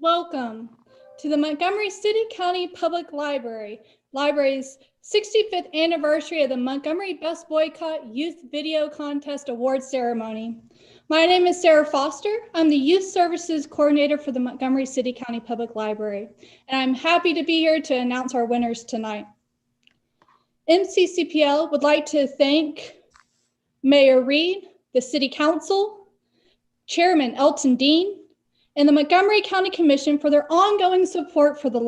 Welcome to the Montgomery City County Public Library's 65th anniversary of the Montgomery Bus Boycott Youth Video Contest Award Ceremony. My name is Sarah Foster. I'm the Youth Services Coordinator for the Montgomery City County Public Library, and I'm happy to be here to announce our winners tonight. MCCPL would like to thank Mayor Reed, the City Council, Chairman Elton Dean, and the Montgomery County Commission for their ongoing support for the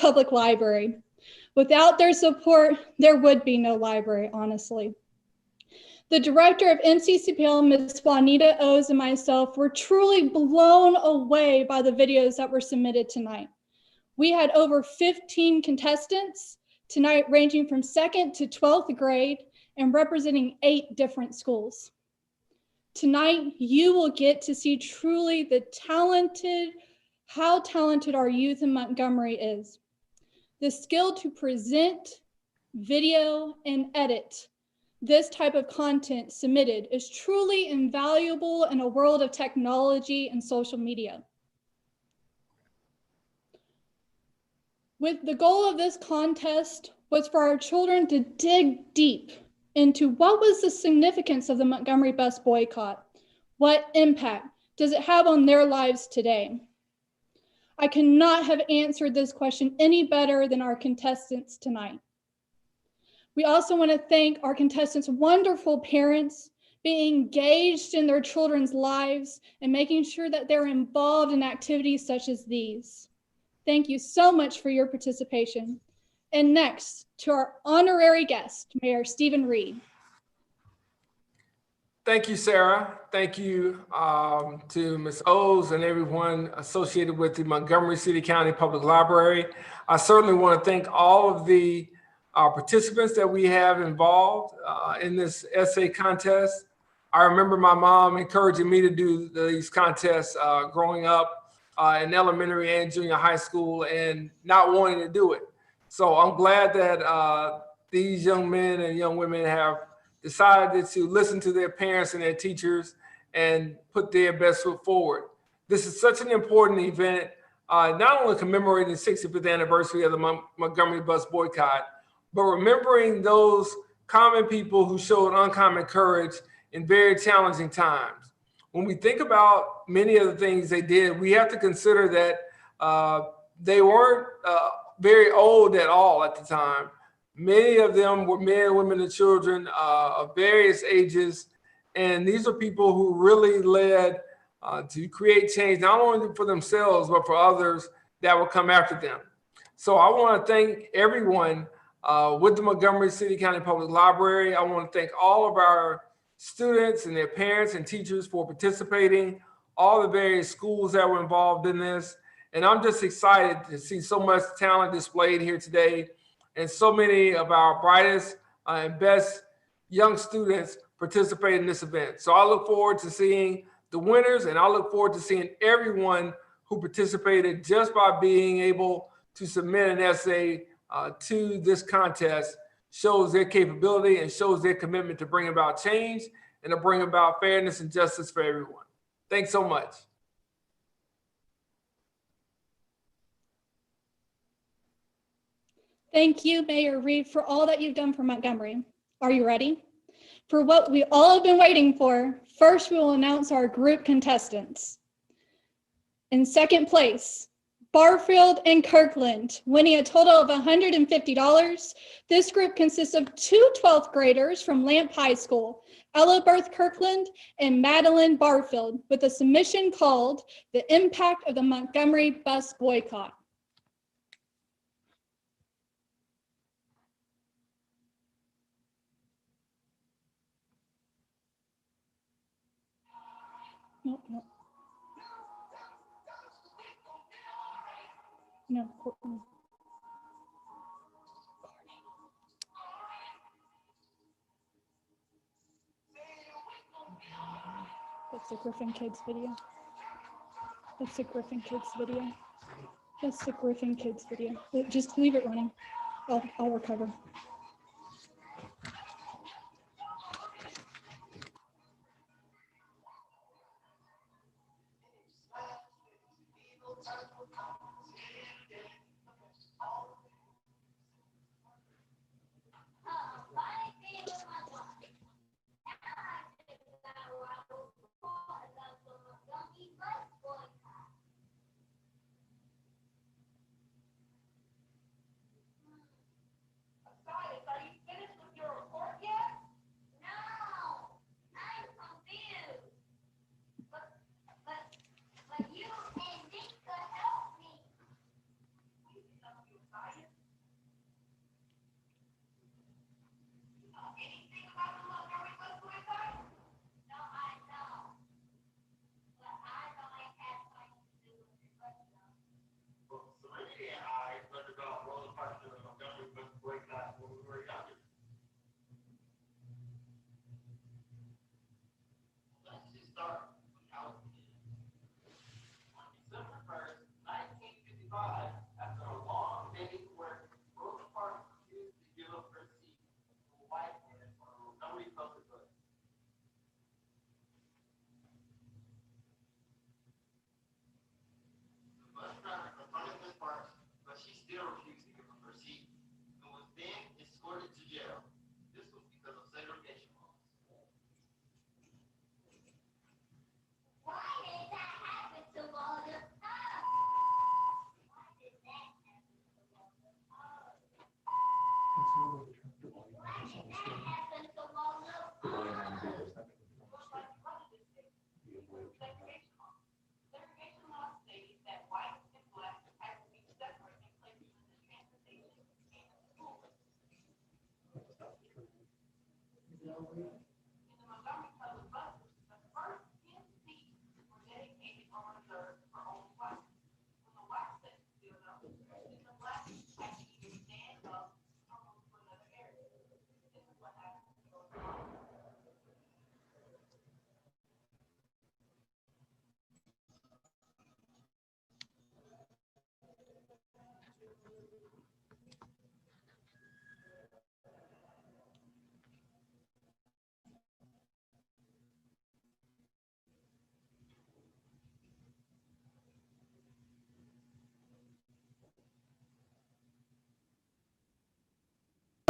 public library. Without their support, there would be no library, honestly. The director of MCCPL, Ms. Juanita O's, and myself were truly blown away by the videos that were submitted tonight. We had over 15 contestants tonight, ranging from 2nd to 12th grade and representing 8 different schools. Tonight, you will get to see truly how talented our youth in Montgomery is. The skill to present, video, and edit this type of content submitted is truly invaluable in a world of technology and social media. With the goal of this contest was for our children to dig deep into what was the significance of the Montgomery bus boycott? What impact does it have on their lives today? I cannot have answered this question any better than our contestants tonight. We also want to thank our contestants' wonderful parents being engaged in their children's lives and making sure that they're involved in activities such as these. Thank you so much for your participation. And next, to our honorary guest, Mayor Stephen Reed. Thank you, Sarah. Thank you to Ms. O's and everyone associated with the Montgomery City County Public Library. I certainly want to thank all of the participants that we have involved in this essay contest. I remember my mom encouraging me to do these contests growing up in elementary and junior high school and not wanting to do it. So I'm glad that these young men and young women have decided to listen to their parents and their teachers and put their best foot forward. This is such an important event, not only commemorating the 65th anniversary of the Montgomery bus boycott, but remembering those common people who showed uncommon courage in very challenging times. When we think about many of the things they did, we have to consider that they weren't very old at all at the time. Many of them were men, women, and children of various ages. And these are people who really led to create change, not only for themselves, but for others that will come after them. So I want to thank everyone with the Montgomery City County Public Library. I want to thank all of our students and their parents and teachers for participating, all the various schools that were involved in this. And I'm just excited to see so much talent displayed here today and so many of our brightest and best young students participate in this event. So I look forward to seeing the winners, and I look forward to seeing everyone who participated just by being able to submit an essay to this contest. Shows their capability and shows their commitment to bring about change and to bring about fairness and justice for everyone. Thanks so much. Thank you, Mayor Reed, for all that you've done for Montgomery. Are you ready? For what we all have been waiting for, first we will announce our group contestants. In second place, Barfield and Kirkland, winning a total of $150. This group consists of 2 12th graders from Lamp High School, Ella Berth Kirkland and Madeline Barfield, with a submission called The Impact of the Montgomery Bus Boycott. No. That's the Griffin Kids video. That's the Griffin Kids video. That's the Griffin Kids video. Just leave it running. I'll recover.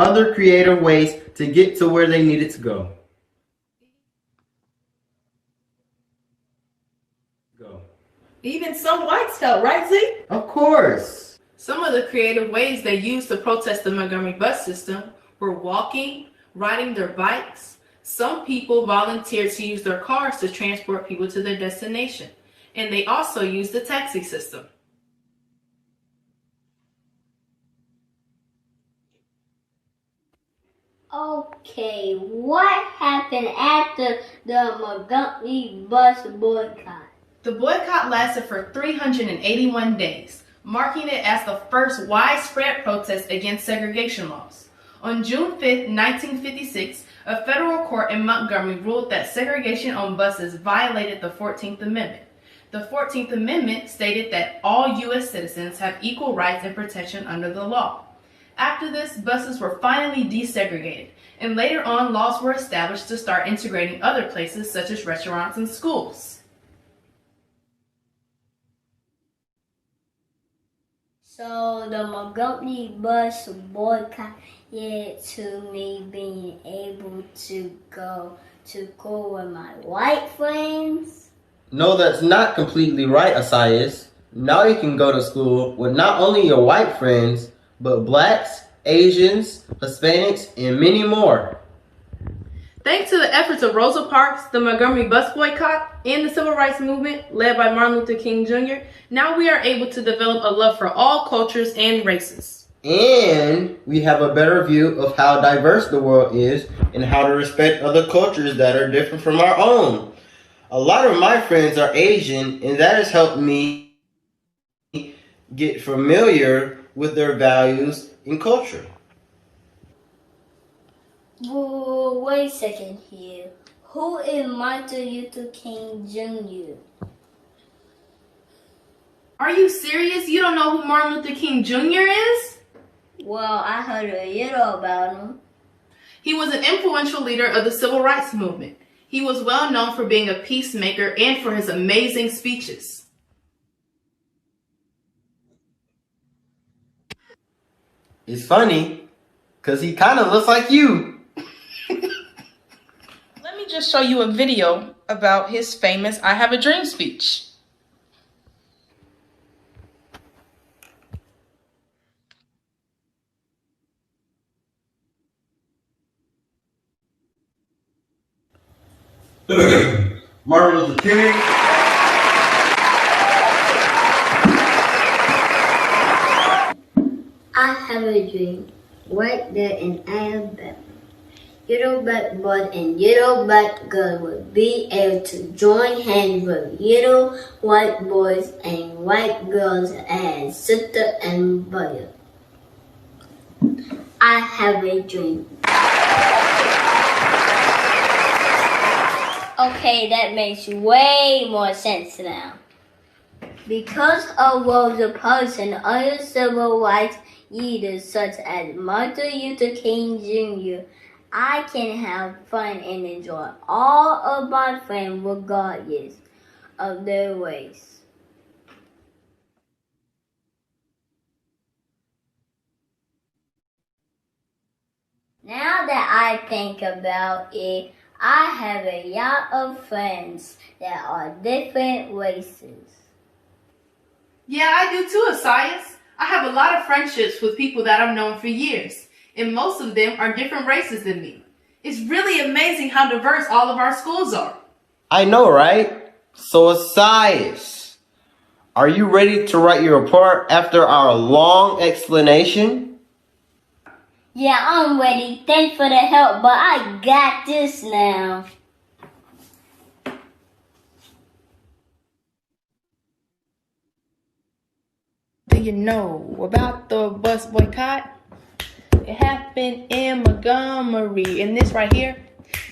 Other creative ways to get to where they needed to go. Even some whites helped, right, Z? Of course. Some of the creative ways they used to protest the Montgomery bus system were walking, riding their bikes. Some people volunteered to use their cars to transport people to their destination. And they also used the taxi system. Okay, what happened after the Montgomery bus boycott? The boycott lasted for 381 days, marking it as the first widespread protest against segregation laws. On June 5, 1956, a federal court in Montgomery ruled that segregation on buses violated the 14th Amendment. The 14th Amendment stated that all U.S. citizens have equal rights and protection under the law. After this, buses were finally desegregated, and later on laws were established to start integrating other places such as restaurants and schools. So the Montgomery bus boycott led to me being able to go to school with my white friends. No, that's not completely right, Asias. Now you can go to school with not only your white friends, but blacks, Asians, Hispanics, and many more. Thanks to the efforts of Rosa Parks, the Montgomery bus boycott, and the civil rights movement led by Martin Luther King Jr., now we are able to develop a love for all cultures and races. And we have a better view of how diverse the world is and how to respect other cultures that are different from our own. A lot of my friends are Asian, and that has helped me get familiar with their values and culture. Whoa, wait a second here. Who is Martin Luther King Jr.? Are you serious? You don't know who Martin Luther King Jr. is? Well, I heard a little about him. He was an influential leader of the civil rights movement. He was well known for being a peacemaker and for his amazing speeches. It's funny, because he kind of looks like you. Let me just show you a video about his famous I Have a Dream speech. Martin Luther King. I have a dream right there in Alabama. Little black boys and little black girls will be able to join hands with little white boys and white girls as sister and brother. I have a dream. Okay, that makes way more sense now. Because of Rosa Parks and other civil rights leaders such as Martin Luther King Jr., I can have fun and enjoy all of my friends regardless of their race. Now that I think about it, I have a lot of friends that are different races. Yeah, I do too, Asias. I have a lot of friendships with people that I've known for years, and most of them are different races than me. It's really amazing how diverse all of our schools are. I know, right? So, Asias, are you ready to write your report after our long explanation? Yeah, I'm ready. Thanks for the help, but I got this now. Do you know about the bus boycott? It happened in Montgomery, and this right here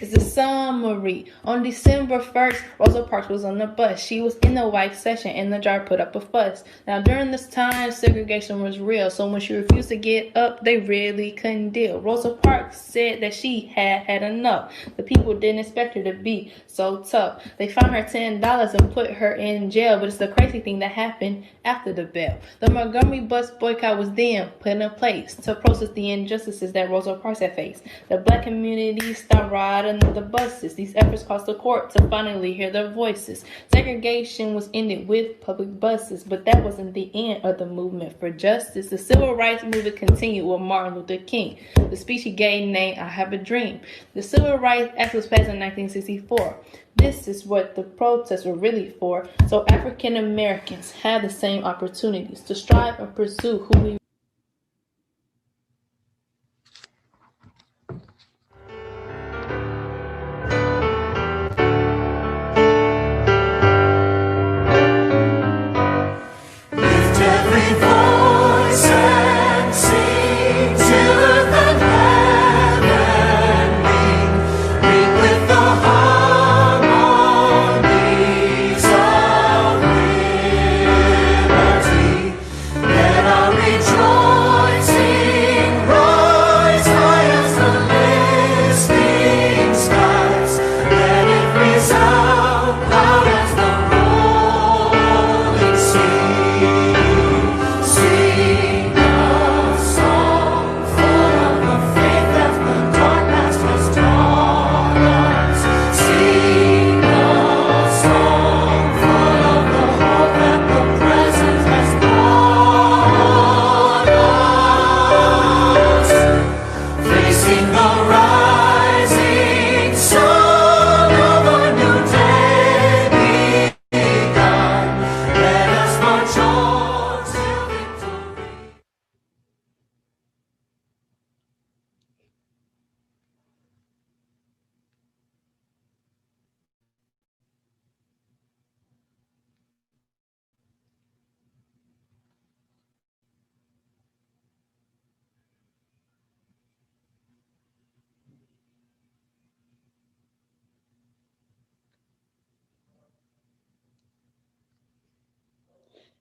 is the summary. On December 1st, Rosa Parks was on the bus. She was in the white section, and the driver put up a fuss. Now, during this time, segregation was real, so when she refused to get up, they really couldn't deal. Rosa Parks said that she had had enough. The people didn't expect her to be so tough. They fined her $10 and put her in jail, but it's the crazy thing that happened after the bell. The Montgomery bus boycott was then put in place to protest the injustices that Rosa Parks had faced. The black community stopped riding the buses. These efforts caused the court to finally hear their voices. Segregation was ended with public buses, but that wasn't the end of the movement for justice. The civil rights movement continued with Martin Luther King. The speech he gave named I Have a Dream. The Civil Rights Act was passed in 1964. This is what the protests were really for, so African Americans have the same opportunities to strive and pursue who we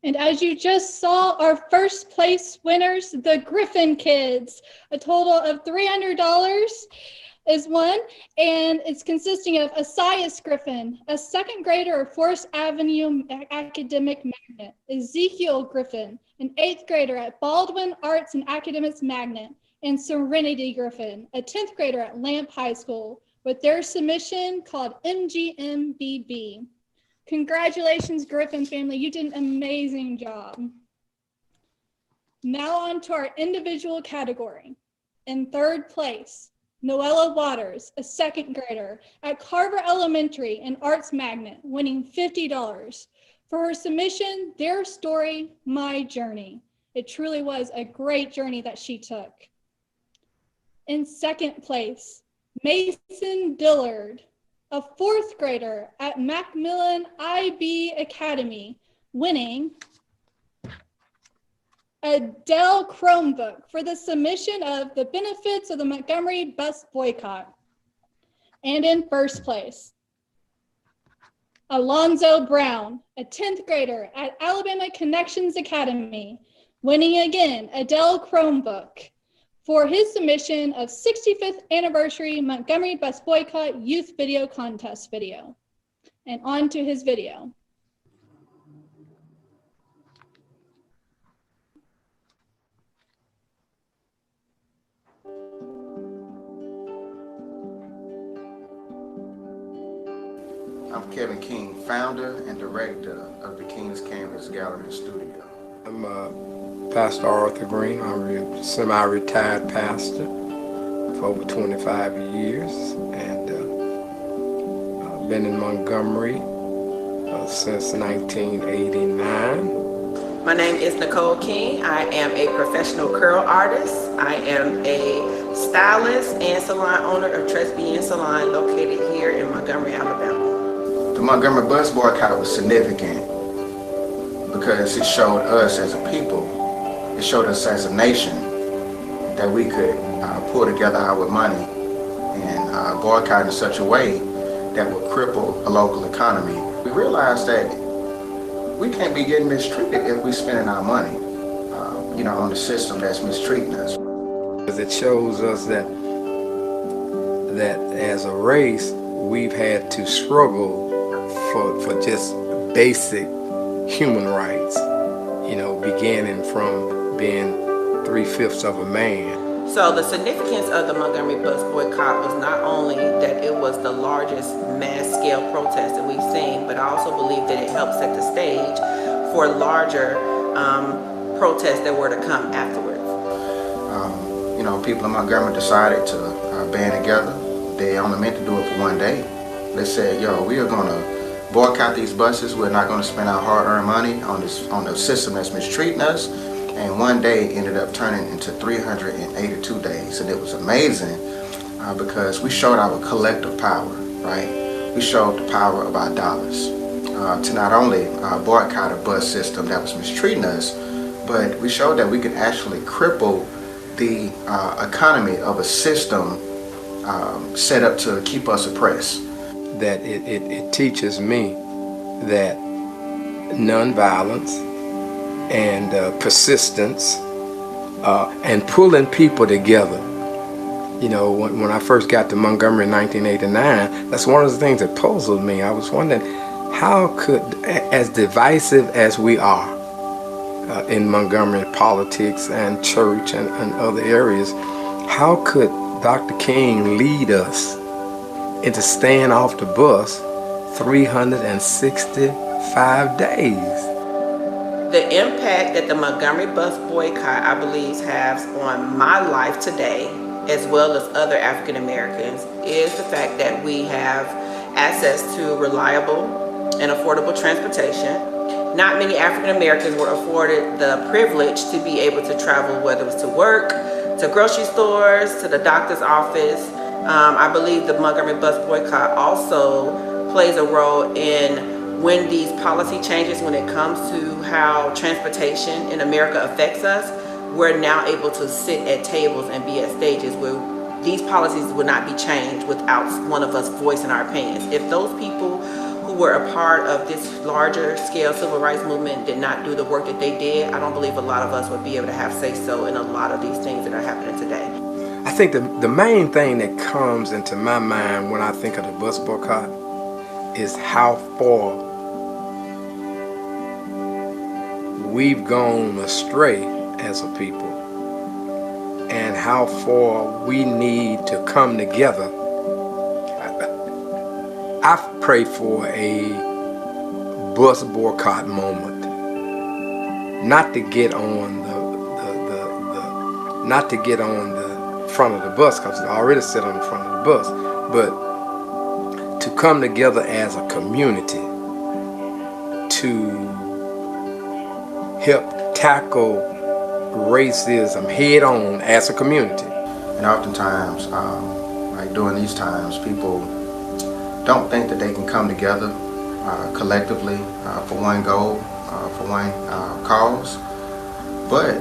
And as you just saw, our first place winners, the Griffin Kids. A total of $300 is won, and it's consisting of Asias Griffin, a second grader of Forest Avenue Academic Magnet, Ezekiel Griffin, an eighth grader at Baldwin Arts and Academics Magnet, and Serenity Griffin, a 10th grader at Lamp High School, with their submission called MGMBB. Congratulations, Griffin family. You did an amazing job. Now on to our individual category. In third place, Noella Waters, a second grader at Carver Elementary in Arts Magnet, winning $50 for her submission, Their Story, My Journey. It truly was a great journey that she took. In second place, Mason Dillard, a fourth grader at Macmillan IB Academy, winning a Dell Chromebook for the submission of The Benefits of the Montgomery Bus Boycott. And in first place, Alonzo Brown, a 10th grader at Alabama Connections Academy, winning again a Dell Chromebook for his submission of 65th Anniversary Montgomery Bus Boycott Youth Video Contest video. And on to his video. I'm Kevin King, founder and director of the King's Canvas Gallery and Studio. I'm Pastor Arthur Green. I'm a semi-retired pastor for over 25 years, and I've been in Montgomery since 1989. My name is Nicole King. I am a professional curl artist. I am a stylist and salon owner of Tresbian Salon located here in Montgomery, Alabama. The Montgomery bus boycott was significant because it showed us as a people, it showed us as a nation that we could pull together our money and boycott in such a way that would cripple a local economy. We realized that we can't be getting mistreated if we're spending our money, on the system that's mistreating us. It shows us that as a race, we've had to struggle for just basic human rights, beginning from being 3/5 of a man. So the significance of the Montgomery bus boycott was not only that it was the largest mass-scale protest that we've seen, but I also believe that it helped set the stage for larger protests that were to come afterwards. People in Montgomery decided to band together. They only meant to do it for one day. They said, we are going to boycott these buses. We're not going to spend our hard-earned money on the system that's mistreating us. And one day ended up turning into 382 days. And it was amazing because we showed our collective power, right? We showed the power of our dollars to not only boycott a bus system that was mistreating us, but we showed that we could actually cripple the economy of a system set up to keep us oppressed. That it teaches me that nonviolence and persistence and pulling people together. When I first got to Montgomery in 1989, that's one of the things that puzzled me. I was wondering, how could, as divisive as we are in Montgomery politics and church and other areas, how could Dr. King lead us into staying off the bus 365 days? The impact that the Montgomery bus boycott, I believe, has on my life today, as well as other African Americans, is the fact that we have access to reliable and affordable transportation. Not many African Americans were afforded the privilege to be able to travel, whether it was to work, to grocery stores, to the doctor's office. I believe the Montgomery bus boycott also plays a role in when these policy changes, when it comes to how transportation in America affects us, we're now able to sit at tables and be at stages where these policies would not be changed without one of us voicing our opinions. If those people who were a part of this larger scale civil rights movement did not do the work that they did, I don't believe a lot of us would be able to have say-so in a lot of these things that are happening today. I think the main thing that comes into my mind when I think of the bus boycott is how far we've gone astray as a people and how far we need to come together. I pray for a bus boycott moment, not to get on the front of the bus, because I already sit on the front of the bus, but to come together as a community to help tackle racism head on as a community. And oftentimes, like during these times, people don't think that they can come together collectively for one goal, for one cause. But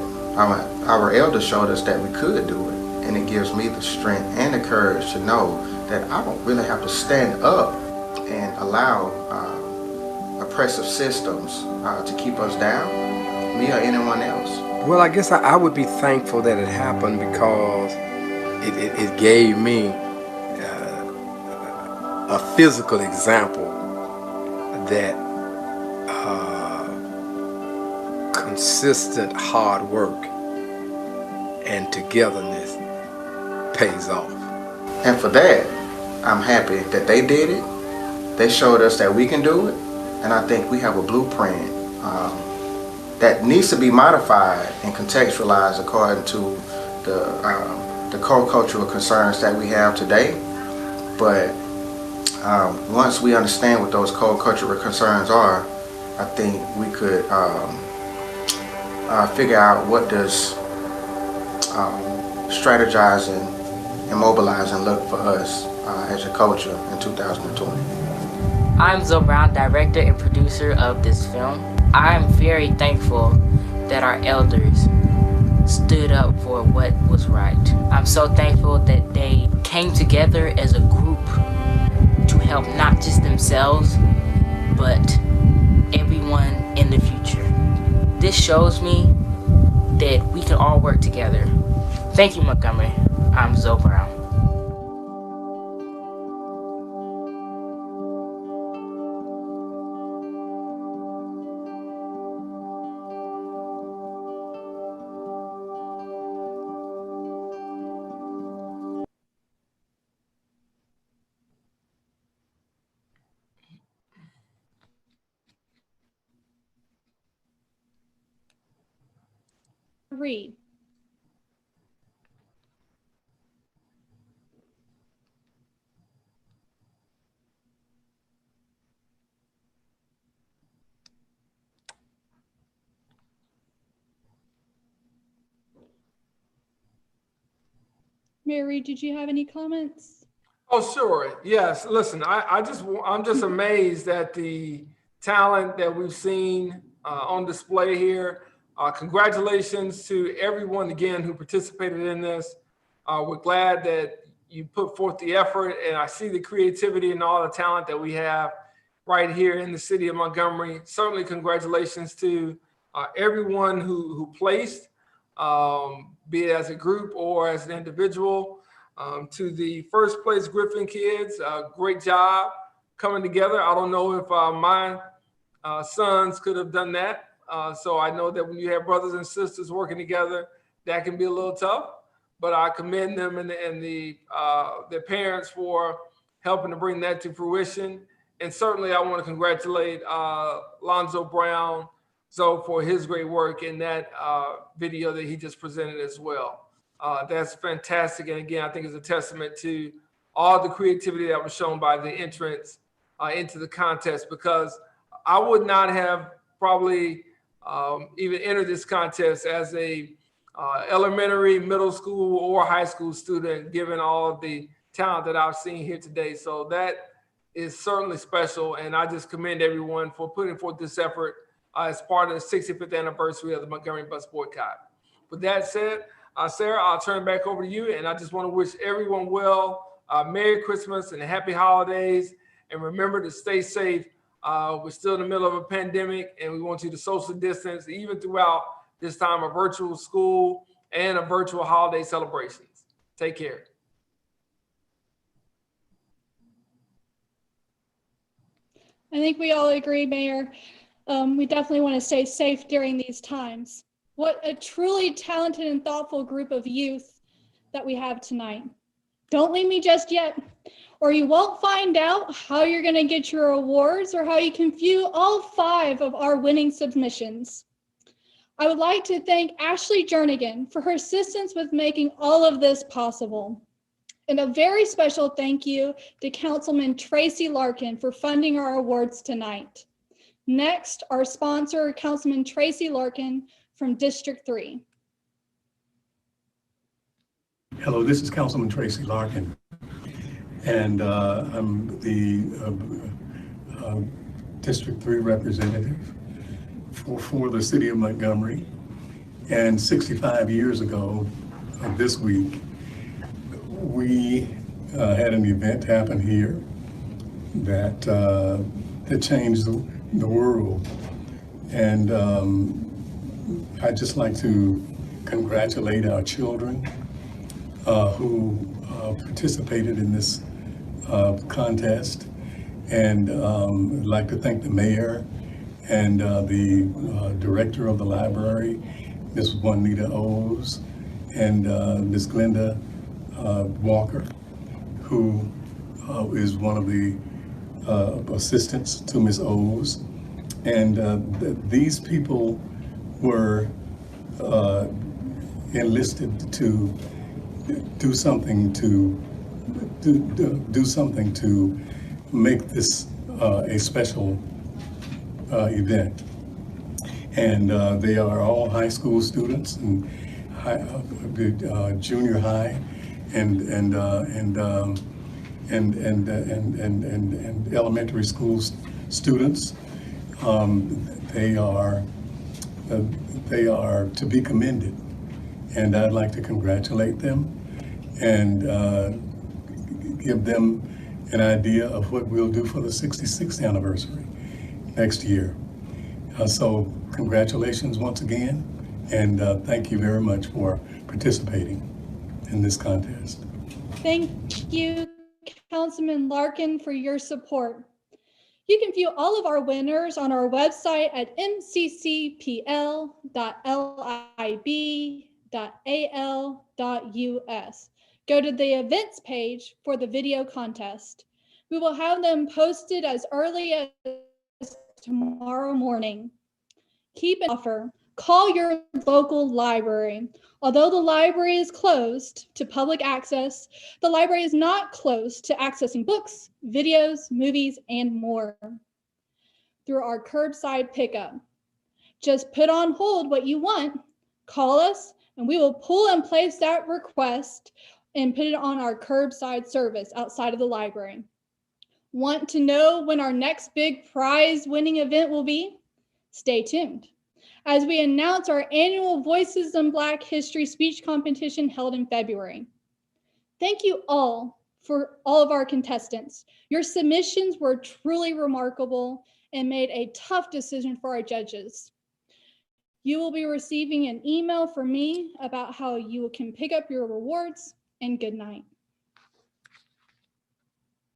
our elders showed us that we could do it. And it gives me the strength and the courage to know that I don't really have to stand up and allow oppressive systems to keep us down, me or anyone else. Well, I guess I would be thankful that it happened because it gave me a physical example that consistent hard work and togetherness pays off. And for that, I'm happy that they did it. They showed us that we can do it. And I think we have a blueprint that needs to be modified and contextualized according to the co-cultural concerns that we have today. But once we understand what those co-cultural concerns are, I think we could figure out what does strategizing and mobilizing look for us as a culture in 2020. I'm Zoe Brown, director and producer of this film. I'm very thankful that our elders stood up for what was right. I'm so thankful that they came together as a group to help not just themselves, but everyone in the future. This shows me that we can all work together. Thank you, Montgomery. I'm Zoe Brown. Read. Mary, did you have any comments? Oh, sure. Yes. Listen, I'm just amazed at the talent that we've seen on display here. Congratulations to everyone again who participated in this. We're glad that you put forth the effort, and I see the creativity and all the talent that we have right here in the city of Montgomery. Certainly congratulations to everyone who placed, be it as a group or as an individual. To the first place Griffin kids, great job coming together. I don't know if my sons could have done that. So I know that when you have brothers and sisters working together, that can be a little tough, but I commend them and their parents for helping to bring that to fruition. And certainly I want to congratulate Lonzo Brown, for his great work in that video that he just presented as well. That's fantastic. And again, I think it's a testament to all the creativity that was shown by the entrants into the contest, because I would not have probably even entered this contest as a elementary, middle school, or high school student, given all of the talent that I've seen here today. So that is certainly special. And I just commend everyone for putting forth this effort as part of the 65th anniversary of the Montgomery Bus Boycott. With that said, Sarah, I'll turn it back over to you. And I just want to wish everyone well, Merry Christmas and Happy Holidays. And remember to stay safe. We're still in the middle of a pandemic, and we want you to social distance even throughout this time of virtual school and of virtual holiday celebrations. Take care. I think we all agree, Mayor. We definitely want to stay safe during these times. What a truly talented and thoughtful group of youth that we have tonight. Don't leave me just yet, or you won't find out how you're going to get your awards or how you can view all 5 of our winning submissions. I would like to thank Ashley Jernigan for her assistance with making all of this possible. And a very special thank you to Councilman Tracy Larkin for funding our awards tonight. Next, our sponsor, Councilman Tracy Larkin from District 3. Hello, this is Councilman Tracy Larkin, and I'm the District 3 representative for the city of Montgomery. And 65 years ago this week, we had an event happen here that changed the world. And I'd just like to congratulate our children who participated in this contest. And I'd like to thank the mayor and the director of the library, Ms. Juanita O's, and Ms. Glenda Walker, who is one of the assistants to Ms. O's. And these people were enlisted to do something to make this a special event. And they are all high school students and junior high and elementary school students. They are to be commended, and I'd like to congratulate them and give them an idea of what we'll do for the 66th anniversary next year. So congratulations once again, and thank you very much for participating in this contest. Thank you, Councilman Larkin, for your support. You can view all of our winners on our website at mccpl.lib.al.us. Go to the events page for the video contest. We will have them posted as early as tomorrow morning. Keep an offer. Call your local library. Although the library is closed to public access, the library is not closed to accessing books, videos, movies, and more through our curbside pickup. Just put on hold what you want, call us, and we will pull and place that request and put it on our curbside service outside of the library. Want to know when our next big prize winning event will be? Stay tuned as we announce our annual Voices in Black History speech competition held in February. Thank you all for all of our contestants. Your submissions were truly remarkable and made a tough decision for our judges. You will be receiving an email from me about how you can pick up your rewards, and good night.